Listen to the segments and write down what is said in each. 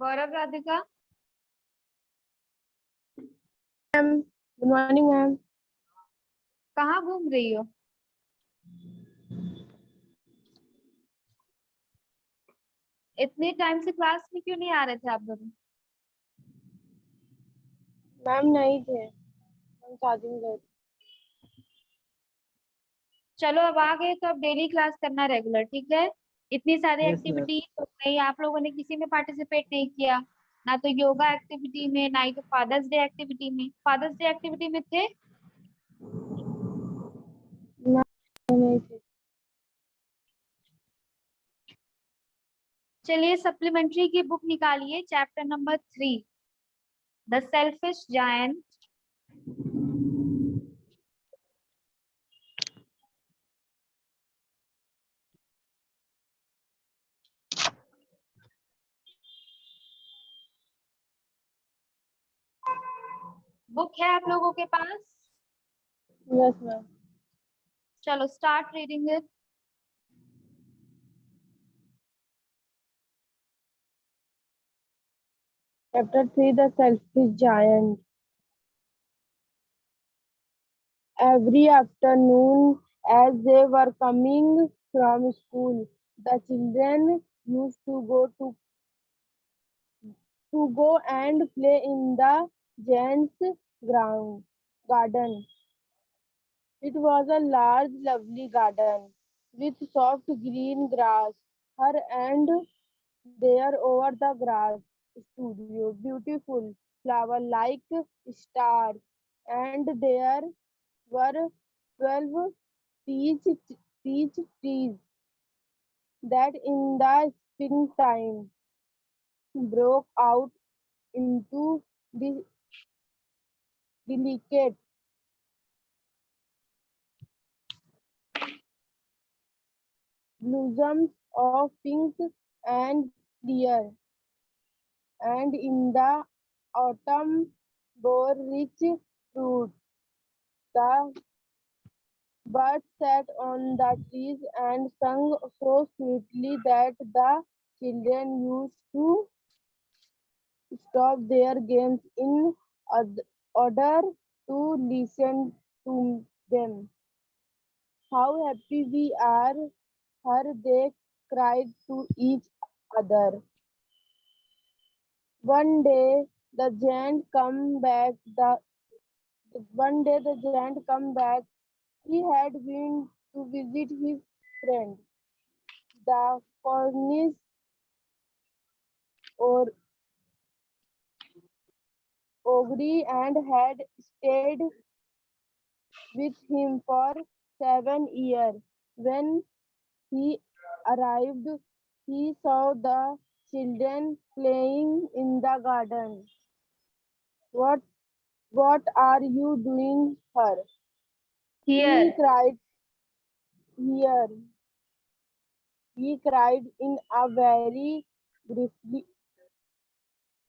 गौरव, Radhika. Ma'am, good morning ma'am. कहाँ घूम रही हो? इतने टाइम से क्लास में क्यों नहीं आ रहे थे आप दोनों? मैम नहीं थे, हम शादी में गए थे। चलो, अब आ गए तो अब डेली क्लास करना रेगुलर, ठीक है? इतनी सारी यस मैम। एक्टिविटी हो गई, आप लोगों ने किसी में पार्टिसिपेट नहीं किया। ना तो योगा एक्टिविटी में, ना ही तो फादर्स डे एक्टिविटी में। फादर्स डे एक्टिविटी में थे? मैम नहीं थे। चलिए, सप्लीमेंट्री की बुक निकालिए, chapter number 3, the selfish giant. Book है आप लोगों के पास? Yes ma'am. चलो, start reading it. Chapter 3, the selfish giant. Every afternoon, as they were coming from school, the children used to go and play in the giant's garden. It was a large, lovely garden with soft green grass. Here and there over the grass studio, beautiful flower like stars, and there were 12 peach, peach trees that in the springtime broke out into the delicate blossoms of pink and clear, and in the autumn bore rich fruit. The birds sat on the trees and sung so sweetly that the children used to stop their games in order to listen to them. How happy we are! Her they cried to each other. One day the giant come back. One day the giant come back. He had been to visit his friend, the cornice or ogre, and had stayed with him for 7 years. When he arrived, he saw the children playing in the garden. What what are you doing here? He Here. cried here. He cried in a very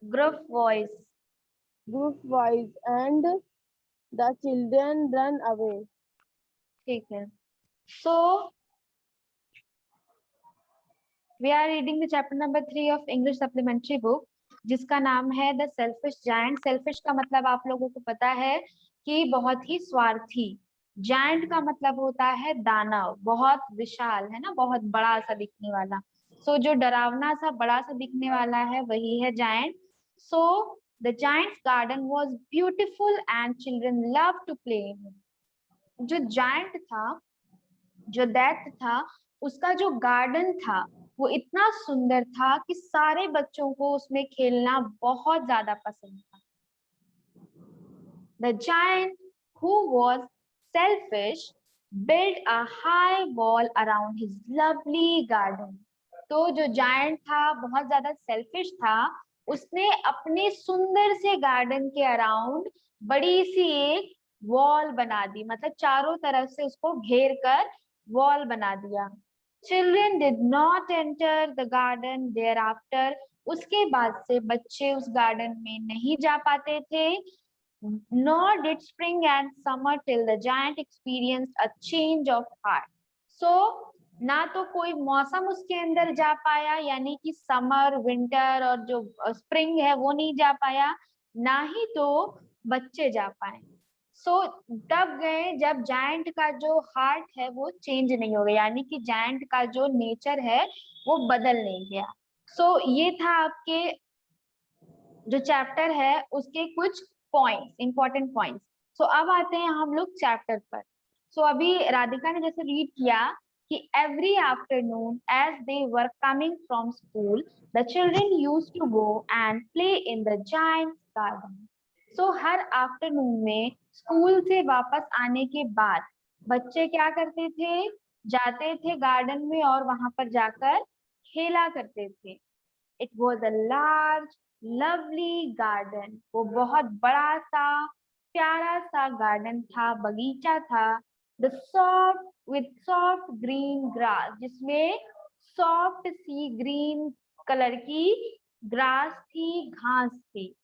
Gruff voice. gruff voice, and the children ran away. ठीक है। So we are reading the chapter number 3 of English supplementary book, जिसका नाम है the selfish giant. Selfish का मतलब आप लोगों को पता है कि बहुत ही स्वार्थी। जायंट का मतलब होता है दानव, बहुत विशाल, है ना, बहुत बड़ा सा दिखने वाला। सो जो डरावना सा बड़ा सा दिखने वाला है वही है giant. So the giant's garden was beautiful and children love to play in. जो जायंट था, जो दैत्य था, उसका जो गार्डन था वो इतना सुंदर था कि सारे बच्चों को उसमें खेलना बहुत ज्यादा पसंद था। The giant, who was selfish, built a high wall around his lovely garden. तो जो जायंट था, बहुत ज्यादा सेल्फिश था, उसने अपने सुंदर से गार्डन के अराउंड बड़ी सी एक वॉल बना दी, मतलब चारों तरफ से उसको घेर कर वॉल बना दिया। Children did not enter the garden thereafter. उसके बाद से बच्चे उस गार्डन में नहीं जा पाते थे। Nor did spring and summer till the giant experienced a change of heart. So ना तो कोई मौसम उसके अंदर जा पाया, यानी कि समर विंटर और जो स्प्रिंग है वो नहीं जा पाया, ना ही तो बच्चे जा पाए। सो तब गए जब जायंट का जो हार्ट है वो चेंज नहीं हो गया, यानी कि जायंट का जो नेचर है वो बदल नहीं गया। सो ये था आपके जो चैप्टर है उसके कुछ पॉइंट्स, इंपॉर्टेंट पॉइंट्स। सो अब आते हैं हम लोग चैप्टर पर। सो अभी राधिका ने जैसे रीड किया कि every afternoon as they were coming from school the children used to go and play in the giant's garden. So हर आफ्टरनून में स्कूल से वापस आने के बाद बच्चे क्या करते थे, जाते थे गार्डन में और वहां पर जाकर खेला करते थे। It was a large lovely garden, वो बहुत बड़ा सा प्यारा सा गार्डन था, बगीचा था। The soft with soft green grass, जिसमें सॉफ्ट सी ग्रीन कलर की ग्रास थी, घास थी।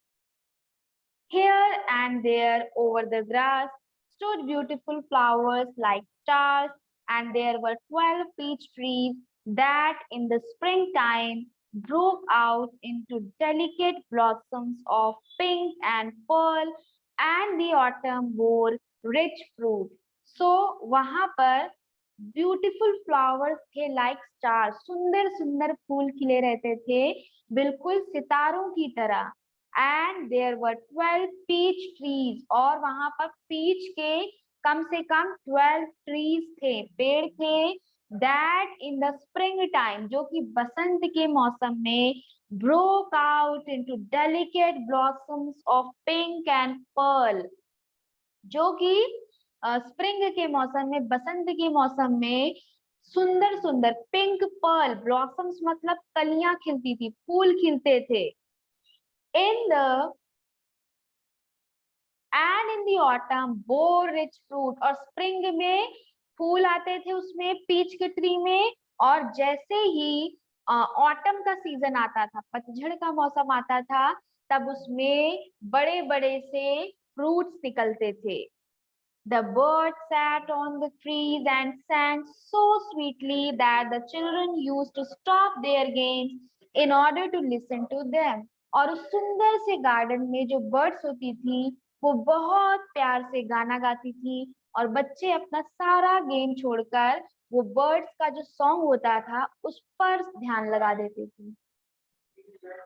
Here and there over the grass stood beautiful flowers like stars, and there were 12 peach trees that in the springtime broke out into delicate blossoms of pink and pearl, and the autumn bore rich fruit. So वहां पर beautiful flowers थे like star, सुंदर सुंदर फूल खिले रहते थे बिल्कुल सितारों की तरह। And there were 12 peach trees, और वहां पर पीच के कम से कम 12 ट्रीज थे, पेड़ थे। That in the spring time, जो कि बसंत के मौसम में broke out into delicate blossoms of pink and pearl, जो कि स्प्रिंग के मौसम में, बसंत के मौसम में सुंदर सुंदर पिंक पर्ल ब्लॉसम्स मतलब कलियां खिलती थी, फूल खिलते थे। In the and in the autumn bore rich fruit, और स्प्रिंग में फूल आते थे उसमें पीच के ट्री में, और जैसे ही ऑटम का सीजन आता था, पतझड़ का मौसम आता था, तब उसमें बड़े बड़े से फ्रूट्स निकलते थे। The birds sat on the trees and sang so sweetly that the children used to stop their games in order to listen to them. और उस सुंदर से गार्डन में जो बर्ड्स होती थी वो बहुत प्यार से गाना गाती थी, और बच्चे अपना सारा गेम छोड़कर वो बर्ड्स का जो सॉन्ग होता था उस पर ध्यान लगा देते थे।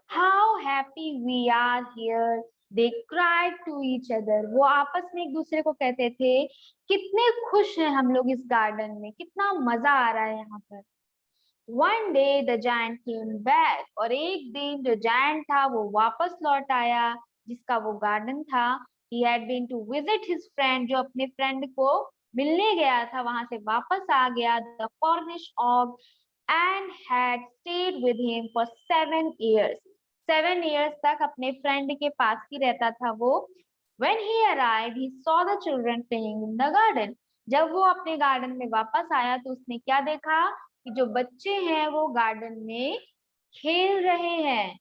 How happy we are here, they cried to each other. वो आपस में एक दूसरे को कहते थे, कितने खुश हैं हम लोग इस गार्डन में, कितना मजा आ रहा है यहाँ पर। One day the giant came back, और एक दिन जो giant था वो वापस लौट आया, जिसका वो गार्डन था। He had been to visit his friend, जो अपने फ्रेंड को मिलने गया था, वहां से वापस आ गया। The Cornish oak and had stayed with him for 7 years. 7 years तक अपने फ्रेंड के पास ही रहता था वो। When he arrived, he saw the children playing in the garden. जब वो अपने गार्डन में वापस आया तो उसने क्या देखा कि जो बच्चे हैं वो गार्डन में खेल रहे हैं।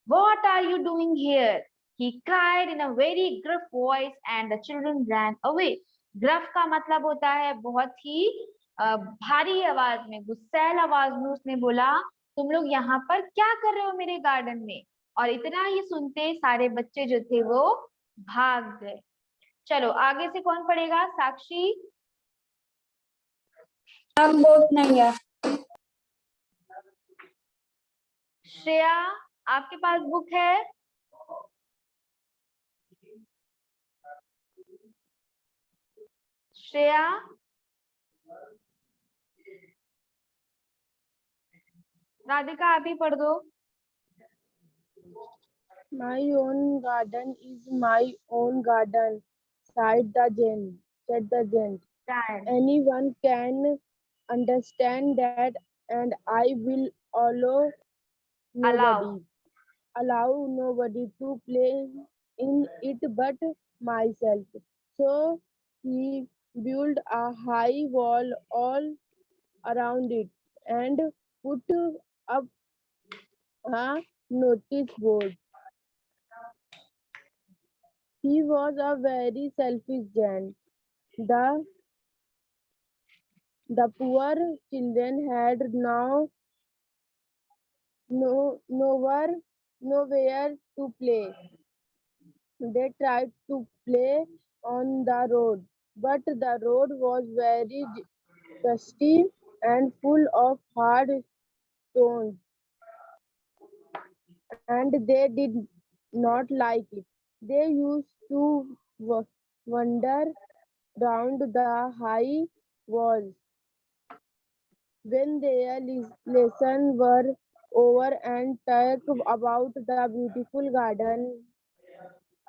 What are you doing here? He cried in a very gruff voice and the children ran away. Gruff का मतलब होता है बहुत ही भारी आवाज में, गुस्सैल आवाज में उसने बोला, तुम लोग यहाँ पर क्या कर रहे हो मेरे गार्डन में। और इतना ही सुनते सारे बच्चे जो थे वो भाग गए। चलो आगे से कौन पढ़ेगा? साक्षी? हम बोल नहीं है। श्रेया, आपके पास बुक है? श्रेया? राधिका आप ही पढ़ दो। My own garden is my own garden, said the giant. Anyone can understand that, and I will allow nobody to play in it but myself. So he built a high wall all around it and put up a notice board. He was a very selfish giant. The The poor children had now nowhere to play. They tried to play on the road, but the road was very dusty and full of hard stones, and they did not like it. They used to wander round the high walls when their lessons were over and talk about the beautiful garden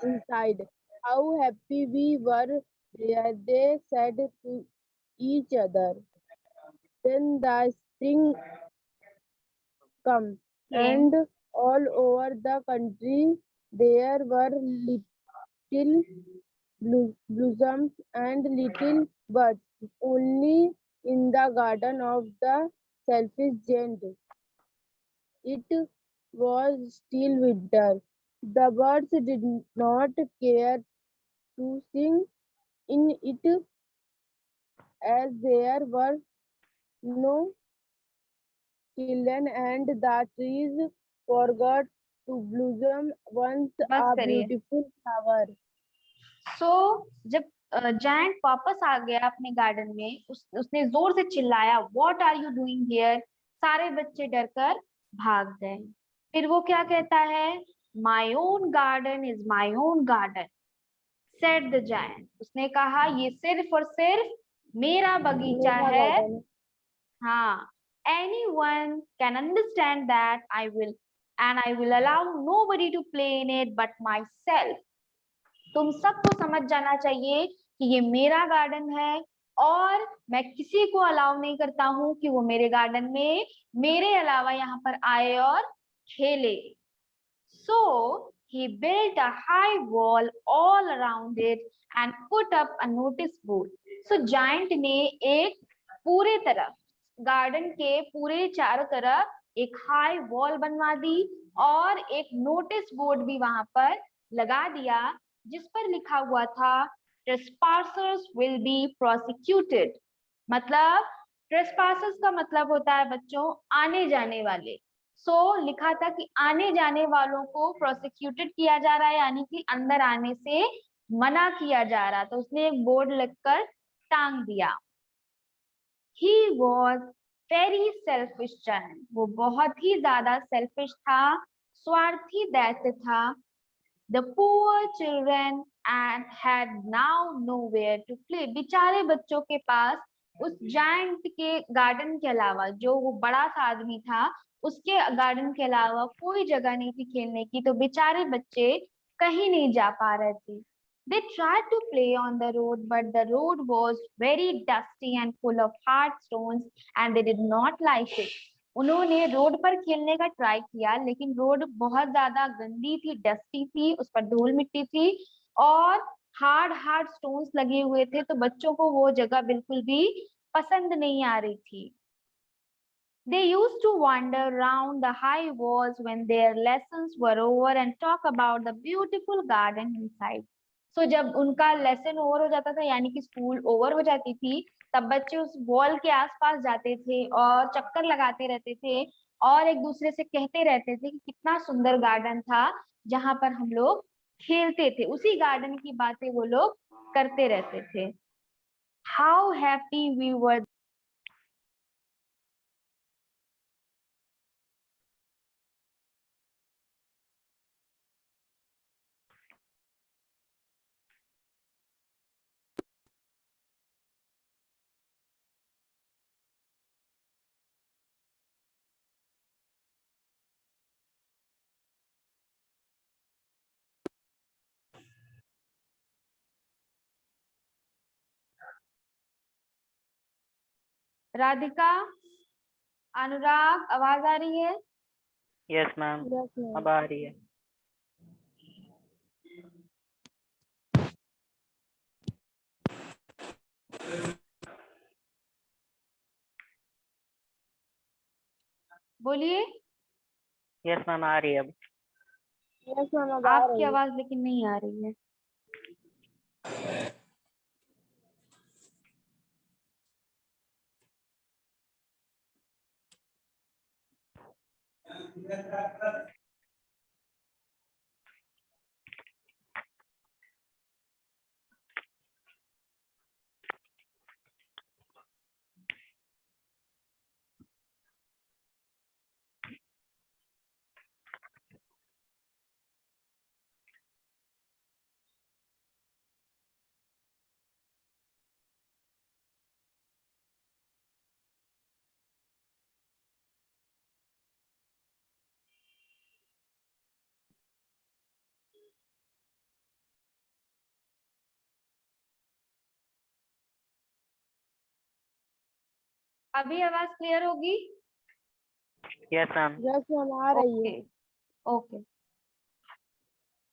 inside. How happy we were there, they said to each other. Then the spring come, Okay. and all over the country there were little blossoms and little birds. Only in the garden of the selfish giant it was still winter. The birds did not care to sing in it as there were no children and the trees forgot to blossom once बस a करिए. beautiful flower. सो जब giant वापस आ गया अपने garden में, उसने जोर से चिल्लाया, what are you doing here? सारे बच्चे डरकर भाग गए. फिर वो क्या कहता है? My own garden is my own garden, said the giant. उसने कहा, ये सिर्फ और सिर्फ मेरा बगीचा मेरा है. गार्डन हाँ, anyone can understand that I will and I will allow nobody to play in it but myself. तुम सबको समझ जाना चाहिए कि ये मेरा गार्डन है और मैं किसी को अलाउ नहीं करता हूँ कि वो मेरे गार्डन में मेरे अलावा यहाँ पर आए और खेले. So he built a high wall all around it and put up a notice board. So giant ने एक पूरे तरफ गार्डन के पूरे चारों तरफ एक हाई वॉल बनवा दी और एक नोटिस बोर्ड भी वहां पर लगा दिया जिस पर लिखा हुआ था trespassers will be prosecuted. मतलब trespassers का मतलब होता है बच्चों आने जाने वाले. लिखा था कि आने जाने वालों को प्रोसिक्यूटेड किया जा रहा है, यानी कि अंदर आने से मना किया जा रहा. तो उसने एक बोर्ड लिखकर टांग दिया. He was very selfish giant. वो बहुत ही ज्यादा सेल्फिश था, स्वार्थी दैत्य था. The poor children and had now nowhere to play. बेचारे बच्चों के पास उस जायंट के गार्डन के अलावा, जो वो बड़ा सा आदमी था, उसके गार्डन के अलावा कोई जगह नहीं थी खेलने की. तो बेचारे बच्चे कहीं नहीं जा पा रहे थे. They tried to play on the road, but the road was very dusty and full of hard stones, and they did not like it. उन्होंने रोड पर खेलने का ट्राई किया, लेकिन रोड बहुत ज्यादा गंदी थी, डस्टी थी, उस पर धूल मिट्टी थी और हार्ड हार्ड स्टोन्स लगे हुए थे. तो बच्चों को वो जगह बिल्कुल भी पसंद नहीं आ रही थी. They used to wander round the high walls when their lessons were over and talk about the beautiful garden inside. So जब उनका लेसन ओवर हो जाता था, यानी कि स्कूल ओवर हो जाती थी, तब बच्चे उस वॉल के आसपास जाते थे और चक्कर लगाते रहते थे और एक दूसरे से कहते रहते थे कि कितना सुंदर गार्डन था जहां पर हम लोग खेलते थे. उसी गार्डन की बातें वो लोग करते रहते थे. How happy we were. Radhika, अनुराग, आवाज आ रही है? Yes ma'am, Yes, ma'am. अब आ रही है. बोलिए. यस मैम, आ रही है अब. Yes, ma'am. अब आ आपकी रही है. आवाज लेकिन नहीं आ रही है. अभी आवाज क्लियर होगी? Yes, ma'am. यस मैम आ रही है। Okay okay.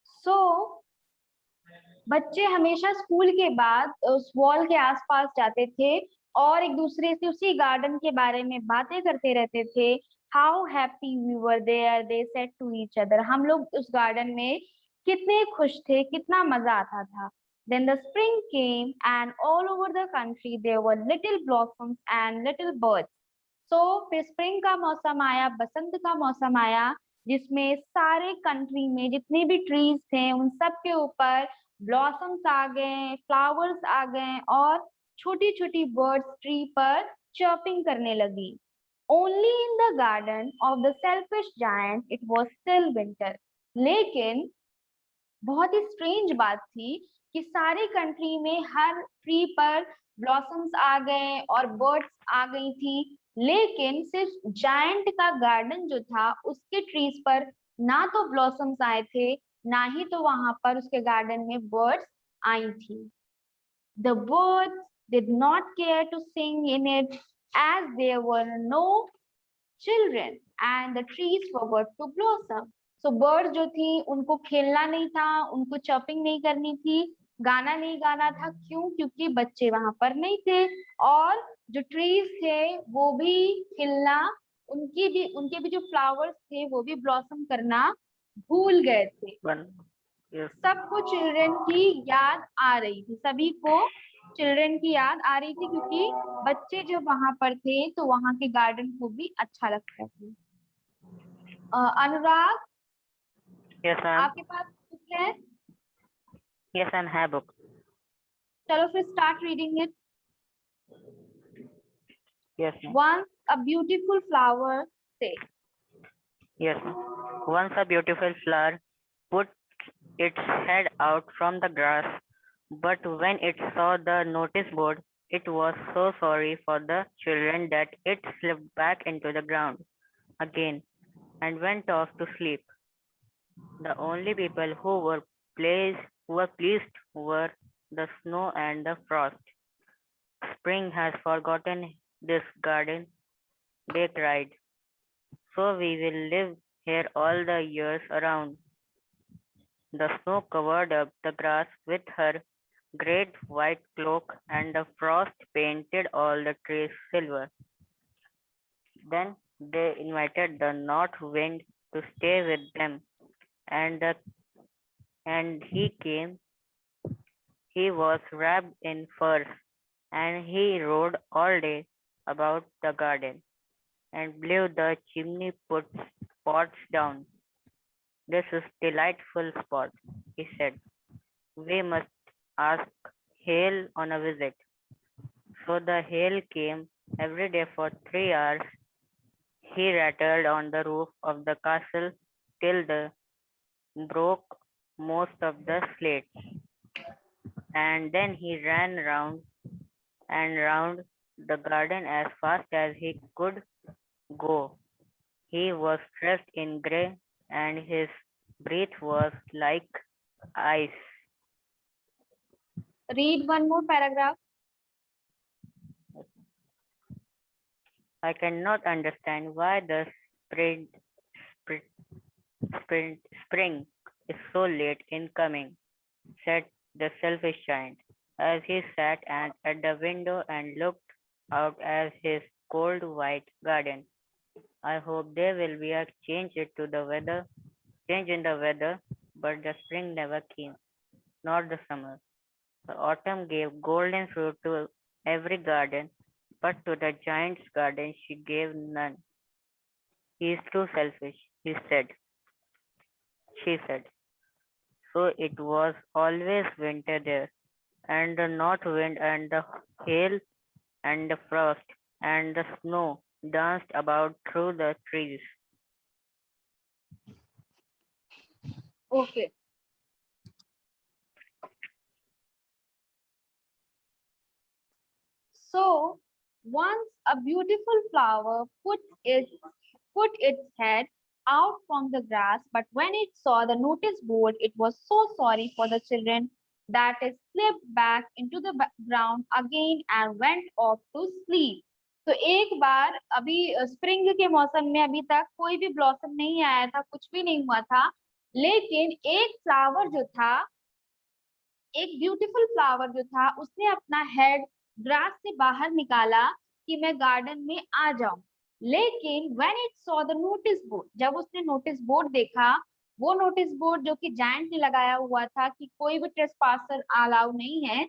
सो बच्चे हमेशा स्कूल के बाद उस वॉल के आसपास जाते थे और एक दूसरे से उसी गार्डन के बारे में बातें करते रहते थे। How happy we were there, they said to each other. हम लोग उस गार्डन में कितने खुश थे, कितना मजा आता था। Then the spring came and all over the country there were little blossoms and little birds. So फिर स्प्रिंग का मौसम आया, बसंत का मौसम आया, जिसमें सारे कंट्री में जितने भी ट्रीज थे उन सब के ऊपर ब्लॉसम्स आ गए, फ्लावर्स आ गए और छोटी छोटी बर्ड्स ट्री पर चर्पिंग करने लगी। Only in the garden of the selfish giant it was still winter. लेकिन बहुत ही स्ट्रेंज बात थी कि सारी कंट्री में हर ट्री पर ब्लॉसम्स आ गए और बर्ड्स आ गई थी, लेकिन सिर्फ जायंट का गार्डन जो था उसके ट्रीज पर ना तो ब्लॉसम्स आए थे, ना ही तो वहां पर उसके गार्डन में बर्ड्स आई थी। The birds did not care to sing in it as there were no children and the trees forgot to blossom. So birds जो थी उनको खेलना नहीं था, उनको चर्पिंग नहीं करनी थी, गाना नहीं गाना था। क्यों? क्योंकि बच्चे वहां पर नहीं थे और जो ट्रीज थे वो भी खिलना, उनके भी जो फ्लावर्स थे वो भी ब्लॉसम करना भूल गए थे। One. Yes. सबको चिल्ड्रन की याद आ रही थी, सभी को चिल्ड्रन की याद आ रही थी, क्योंकि बच्चे जब वहां पर थे तो वहां के गार्डन को भी अच्छा लगता था। अनुराग, Yes, ma'am. आपके पास कुछ है? Yes, ma'am. Have book. चलो फिर start reading it. Yes, ma'am. Once a beautiful flower say, Yes, ma'am. Once a beautiful flower put its head out from the grass, but when it saw the notice board, it was so sorry for the children that it slipped back into the ground again and went off to sleep. The only people who were pleased were the snow and the frost. Spring has forgotten this garden, they cried. So we will live here all the years around. The snow covered up the grass with her great white cloak, and the frost painted all the trees silver. Then they invited the north wind to stay with them, and he came. He was wrapped in furs, and he rode all day about the garden and blew the chimney pots down. This is delightful spot, he said. We must ask Hale on a visit. So the Hale came every day for 3 hours. He rattled on the roof of the castle till the broke most of the slates, and then he ran round and round the garden as fast as he could go. He was dressed in grey, and his breath was like ice. read one more paragraph. I cannot understand why the spring, spring is so late in coming, said the selfish giant, as he sat at the window and looked out at his cold white garden. I hope there will be a change in the weather, but the spring never came, nor the summer. The autumn gave golden fruit to every garden, but to the giant's garden she gave none. He is too selfish, he said. She said. So it was always winter there, and the north wind and the hail and the frost and the snow danced about through the trees. Okay. So once a beautiful flower put its head out from the grass, but when it saw the notice board, it was so sorry for the children that it slipped back into the ground again and went off to sleep. तो एक बार अभी spring के मौसम में अभी तक कोई भी ब्लॉसम नहीं आया था, कुछ भी नहीं हुआ था, लेकिन एक फ्लावर जो था, एक ब्यूटीफुल फ्लावर जो था, उसने अपना हेड ग्रास से बाहर निकाला कि मैं गार्डन में आ जाऊं। लेकिन when it saw the notice board, जब उसने नोटिस बोर्ड देखा, वो नोटिस बोर्ड जो कि जायंट ने लगाया हुआ था कि कोई भी ट्रेसपासर अलाउ नहीं है,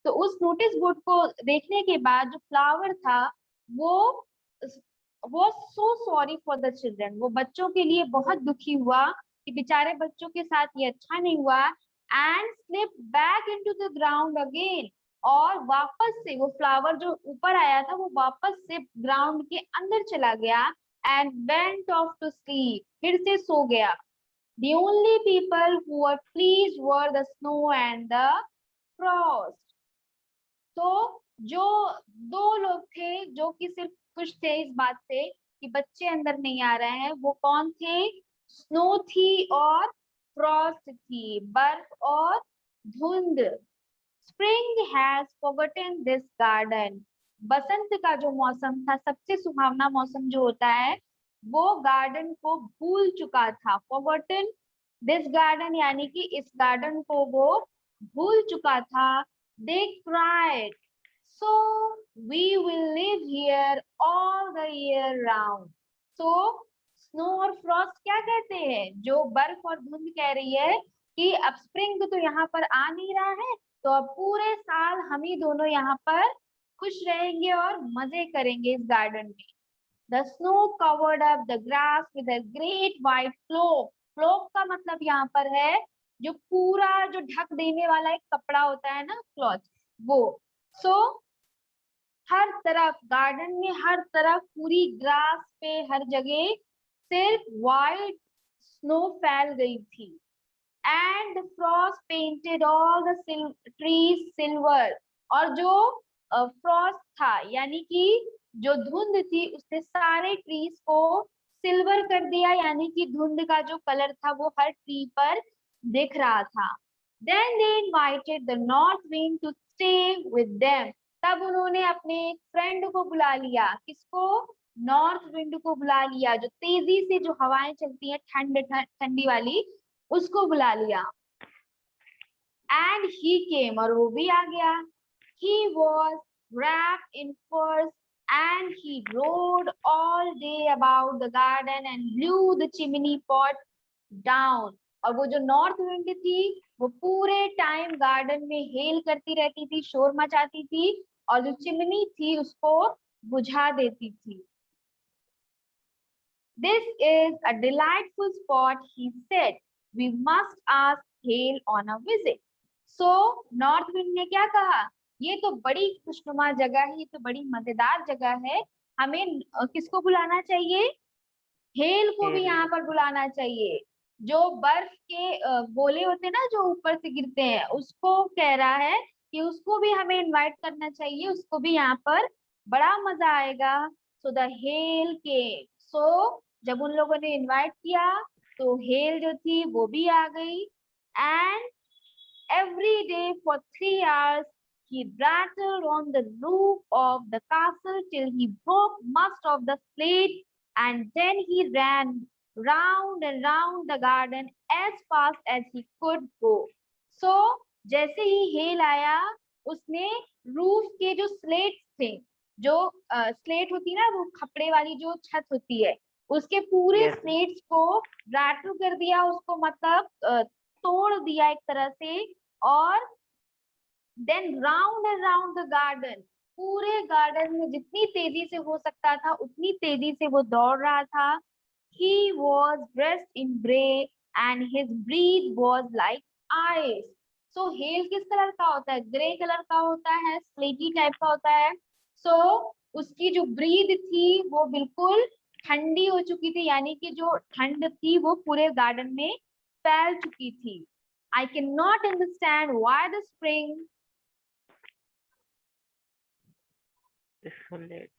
तो उस नोटिस बोर्ड को देखने के बाद जो फ्लावर था वो so sorry for the children, वो बच्चों के लिए बहुत दुखी हुआ कि बेचारे बच्चों के साथ ये अच्छा नहीं हुआ, and slip back into the ground again, और वापस से वो फ्लावर जो ऊपर आया था वो वापस से ग्राउंड के अंदर चला गया and went off to sleep, फिर से सो गया। The only people who were pleased were the snow and the frost. तो जो दो लोग थे जो कि सिर्फ खुश थे इस बात से कि बच्चे अंदर नहीं आ रहे हैं, वो कौन थे? स्नो थी और फ्रॉस्ट थी, बर्फ और धुंध। Spring has forgotten this garden, बसंत का जो मौसम था, सबसे सुहावना मौसम जो होता है, वो गार्डन को भूल चुका था। फॉरगॉटन दिस गार्डन यानी कि इस गार्डन को वो भूल चुका था। They cried, so we will live here all the year round. So snow और फ्रॉस्ट क्या कहते हैं? जो बर्फ और धुंध कह रही है कि अब स्प्रिंग तो यहाँ पर आ नहीं रहा है, तो अब पूरे साल हम ही दोनों यहाँ पर खुश रहेंगे और मजे करेंगे इस गार्डन में। The snow covered up the grass with a great white cloak. Cloak का मतलब यहाँ पर है जो पूरा जो ढक देने वाला एक कपड़ा होता है ना, क्लॉथ, वो। सो हर तरफ गार्डन में, हर तरफ पूरी ग्रास पे हर जगह सिर्फ वाइट स्नो फैल गई थी। And the Frost painted all the trees silver, और जो फ्रॉस्ट था यानी कि जो धुंध थी उसने सारे ट्रीज को सिल्वर कर दिया, यानी कि धुंध का जो कलर था वो हर ट्री पर दिख रहा था। Then they invited the north wind to stay with them. तब उन्होंने अपने एक फ्रेंड को बुला लिया। किसको? नॉर्थ विंड को बुला लिया, जो तेजी से जो हवाएं चलती हैं ठंडी वाली, उसको बुला लिया। And he came, और वो भी आ गया। He was wrapped in furs and he rode all day about the garden and blew the chimney pot down. और वो जो नॉर्थ विंड थी वो पूरे टाइम गार्डन में हेल करती रहती थी, शोर मचाती थी, और जो चिमनी थी उसको बुझा देती थी। This is a delightful spot, he said. We must ask Hail on a visit. So north wind ने क्या कहा? ये तो बड़ी खुशनुमा जगह है, ये तो बड़ी मजेदार जगह है, हमें किसको बुलाना चाहिए? हेल को भी यहाँ पर बुलाना चाहिए। जो बर्फ के गोले होते हैं ना जो ऊपर से गिरते हैं, उसको कह रहा है कि उसको भी हमें इनवाइट करना चाहिए, उसको भी यहाँ पर बड़ा मजा आएगा। सो द हेल के, सो जब उन लोगों ने इनवाइट किया तो हेल जो थी वो भी आ गई। And every day for 3 hours he rattled on the roof of the castle till he broke most of the slate, and then he ran round and round the garden as fast as he could go. So जैसे ही hello आया उसने roof के जो slates थे, जो slate होती ना, वो खपड़े वाली जो छत होती है, उसके पूरे स्लेट्स को रैटल कर दिया, उसको मतलब तोड़ दिया एक तरह से। और then round and round the garden, पूरे गार्डन में जितनी तेजी से हो सकता था उतनी तेजी से वो दौड़ रहा था। He was dressed in grey and his breath was like ice. So hello किस कलर का होता है? ग्रे कलर का होता है, स्लेटी टाइप का होता है. So उसकी जो ब्रीथ थी वो बिल्कुल ठंडी हो चुकी थी, यानी कि जो ठंड थी वो पूरे गार्डन में फैल चुकी थी. I cannot understand why the spring It's so late.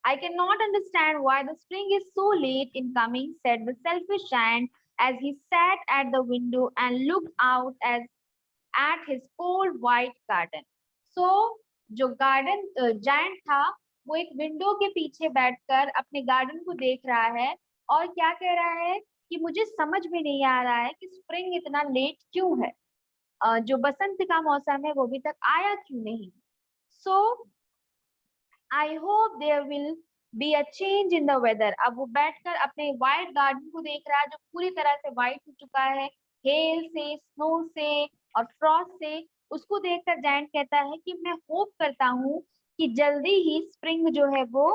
I cannot understand why the spring is so late in coming, said the selfish giant as he sat at the window and looked out at his cold white garden. So, जो garden giant था वो एक window के पीछे बैठकर अपने garden को देख रहा है और क्या कह रहा है कि मुझे समझ में नहीं आ रहा है कि स्प्रिंग इतना लेट क्यों है. जो बसंत का मौसम है वो अभी तक आया क्यों नहीं. सो I hope there will be a change in the weather. अब वो बैठकर अपने व्हाइट गार्डन को देख रहा है जो पूरी तरह से व्हाइट हो चुका है हेल से, स्नो से और फ्रॉस्ट से. उसको देखकर जायंट कहता है कि मैं होप करता हूँ कि जल्दी ही स्प्रिंग जो है वो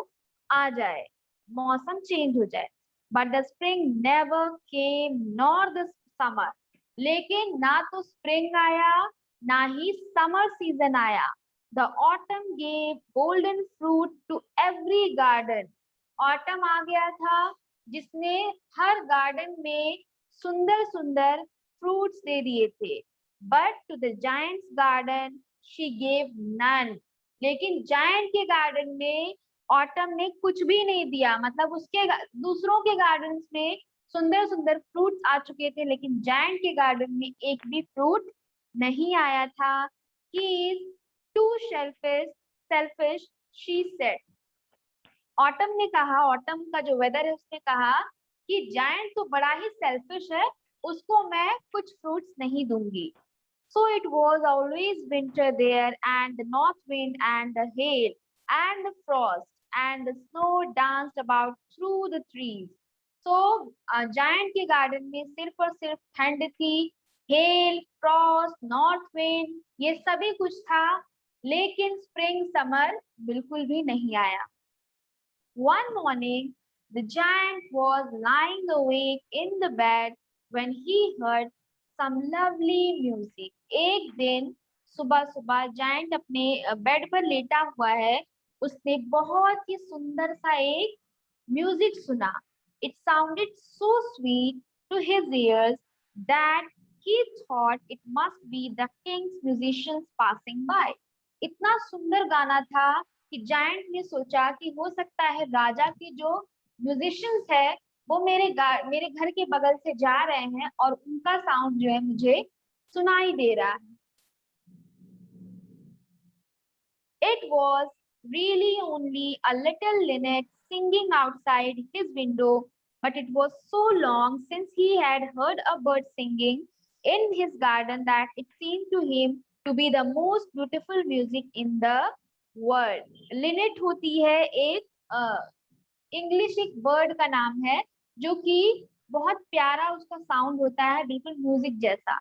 आ जाए, मौसम चेंज हो जाए. But the spring never came nor the summer. लेकिन ना तो स्प्रिंग आया ना ही समर सीजन आया. The autumn gave golden fruit to every garden. Autumn आ गया था जिसने हर गार्डन में सुंदर सुंदर फ्रूट्स दे दिए थे. But to the giant's garden she gave none. लेकिन जायंट के गार्डन में ऑटम ने कुछ भी नहीं दिया. मतलब उसके दूसरों के गार्डन्स में सुंदर सुंदर फ्रूट्स आ चुके थे लेकिन जायंट के गार्डन में एक भी फ्रूट नहीं आया था. He is too selfish, she said. Autumn ने कहा, ऑटम का जो वेदर है उसने कहा कि जायंट तो बड़ा ही सेल्फिश है, उसको मैं कुछ फ्रूट्स नहीं दूंगी. So it was always winter there and the north wind and the hail and the frost and the snow danced about through the trees. So giant के गार्डन में सिर्फ और सिर्फ ठंड थी, हेल, फ्रॉस्ट, नॉर्थ विंड ये सभी कुछ था, लेकिन स्प्रिंग समर बिल्कुल भी नहीं आया. One morning, the giant was lying awake in the bed when he heard some lovely music. एक दिन सुबह सुबह जायंट अपने बेड पर लेटा हुआ है, उसने बहुत ही सुंदर सा एक म्यूजिक सुना. It sounded so sweet to his ears that he thought it must be the king's musicians passing by. इतना सुंदर गाना था कि जायंट ने सोचा कि हो सकता है राजा के जो म्यूजिशियंस है वो मेरे घर के बगल से जा रहे हैं और उनका साउंड जो है मुझे सुनाई दे रहा है. It was really only a little linnet singing outside his window, but it was so long since he had heard a bird singing in his garden that it seemed to him to be the most beautiful music in the world. Linnet होती है एक English एक bird का नाम है जो कि बहुत प्यारा उसका साउंड होता है, बिल्कुल म्यूजिक जैसा.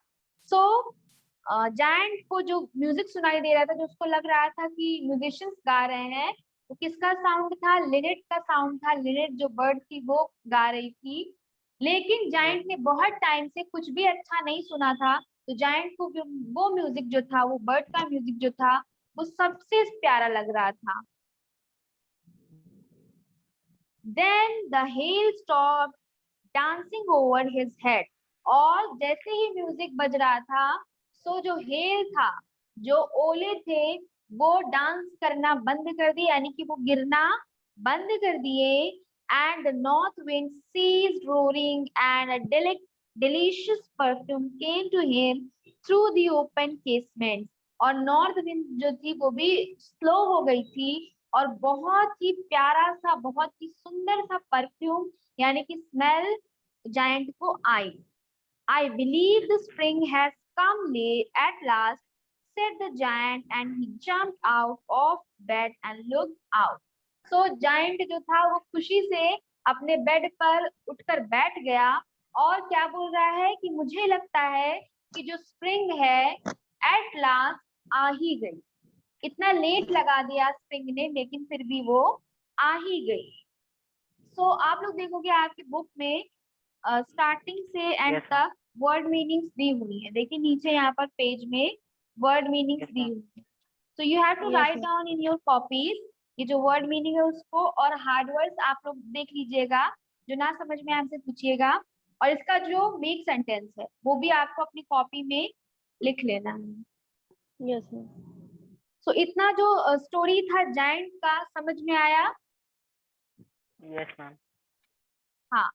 सो जायंट को जो म्यूजिक सुनाई दे रहा था, जो उसको लग रहा था कि म्यूजिशियंस गा रहे हैं, तो किसका साउंड था? लिनेट का साउंड था. लिनेट जो बर्ड थी वो गा रही थी. लेकिन जायंट ने बहुत टाइम से कुछ भी अच्छा नहीं सुना था, तो जायंट को वो म्यूजिक जो था, वो बर्ड का म्यूजिक जो था, वो सबसे प्यारा लग रहा था. Then the hail stopped dancing over his head. और जैसे ही म्यूजिक बज रहा था, सो जो हेल था, जो ओले थे, वो डांस करना बंद कर दिए, यानी कि वो गिरना बंद कर दिए. And the north wind ceased roaring and a delicious perfume came to him through the open casement. और नॉर्थ विंड जो थी वो भी स्लो हो गई थी और बहुत ही प्यारा सा, बहुत ही सुंदर सा परफ्यूम यानी कि स्मेल जायंट को आई. I believe the spring has come late at last, said the giant, and he jumped out of bed and looked out. So giant जो था वो खुशी से अपने बेड पर उठकर बैठ गया और क्या बोल रहा है कि मुझे लगता है कि जो स्प्रिंग है एट लास्ट आ ही गई. इतना लेट लगा दिया स्प्रिंग ने, लेकिन फिर भी वो आ ही गई. सो आप लोग देखोगे आपकी बुक में स्टार्टिंग से एंड Yes, ma'am. तक वर्ड मीनिंग्स दी हुई है। देखिए नीचे यहाँ पर पेज में वर्ड मीनिंग्स Yes, दी ma'am. हुई है। So you have to Yes, right ma'am. Down in your copies ये जो वर्ड मीनिंग है उसको, और हार्ड वर्ड्स आप लोग देख लीजिएगा, जो ना समझ में हमसे पूछिएगा, और इसका जो मेक सेंटेंस है वो भी आपको अपनी कॉपी में लिख लेना है। Yes, ma'am. सो इतना जो स्टोरी था जायंट का, समझ में आया? Yes, ma'am. हाँ।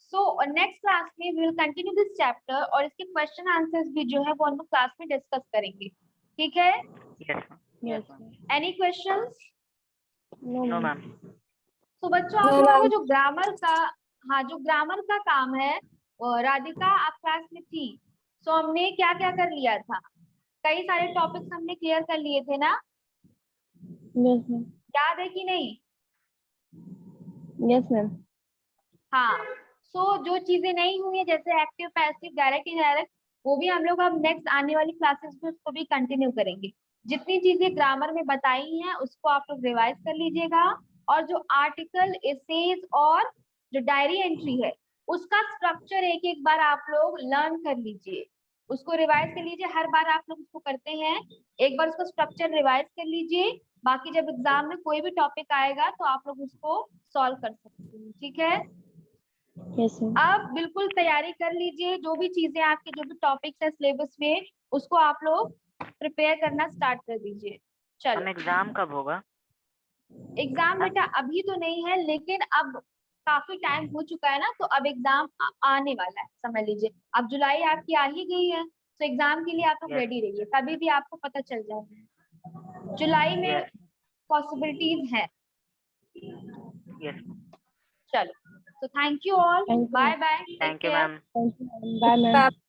सो नेक्स्ट क्लास में we will continue this chapter, और इसके क्वेश्चन आंसर्स भी जो है वो हम लोग क्लास में डिस्कस करेंगे, ठीक है? Yes, ma'am. Yes, Yes, ma'am. ma'am. Any questions? No, No, ma'am. ma'am. तो बच्चों आप No, लोगों को ma'am. जो ग्रामर का, हाँ जो ग्रामर का काम है, राधिका आप क्लास में थी, सो हमने क्या क्या कर लिया था? कई सारे टॉपिक्स हमने क्लियर कर लिए थे ना, Yes, ma'am. याद है कि नहीं? Yes, ma'am. हाँ। सो जो चीजें नहीं हुई है जैसे एक्टिव पैसिव डायरेक्ट इनडायरेक्ट, वो भी हम लोग अब नेक्स्ट आने वाली क्लासेस में उसको भी कंटिन्यू करेंगे। जितनी चीजें ग्रामर में बताई हैं उसको आप लोग रिवाइज कर लीजिएगा, और जो आर्टिकल, एसेज और जो डायरी एंट्री है उसका स्ट्रक्चर एक एक बार आप लोग लर्न कर लीजिए, उसको रिवाइज कर लीजिए। हर बार आप लोग उसको करते हैं, एक बार उसका स्ट्रक्चर रिवाइज कर लीजिए, बाकी जब एग्जाम में कोई भी टॉपिक आएगा तो आप लोग उसको सॉल्व कर सकते हैं, ठीक है? Yes, ma'am. आप बिल्कुल तैयारी कर लीजिए, जो भी चीजें आपके जो भी टॉपिक्स है सिलेबस में उसको आप लोग प्रिपेयर करना स्टार्ट कर दीजिए। हम चलो, एग्जाम कब होगा? एग्जाम बेटा अभी तो नहीं है, लेकिन अब काफी टाइम हो चुका है ना, तो अब एग्जाम आने वाला है, समझ लीजिए। अब जुलाई आपकी आ ही गई है, तो एग्जाम के लिए आप लोग Yes. रेडी रहिए, कभी भी आपको पता चल जाएगा। जुलाई में Yes. पॉसिबिलिटीज है। Yes. चलो, तो thank you all, Thank you, bye ma'am. Bye, take Thank you, care. ma'am. Thank you, ma'am. Bye, ma'am.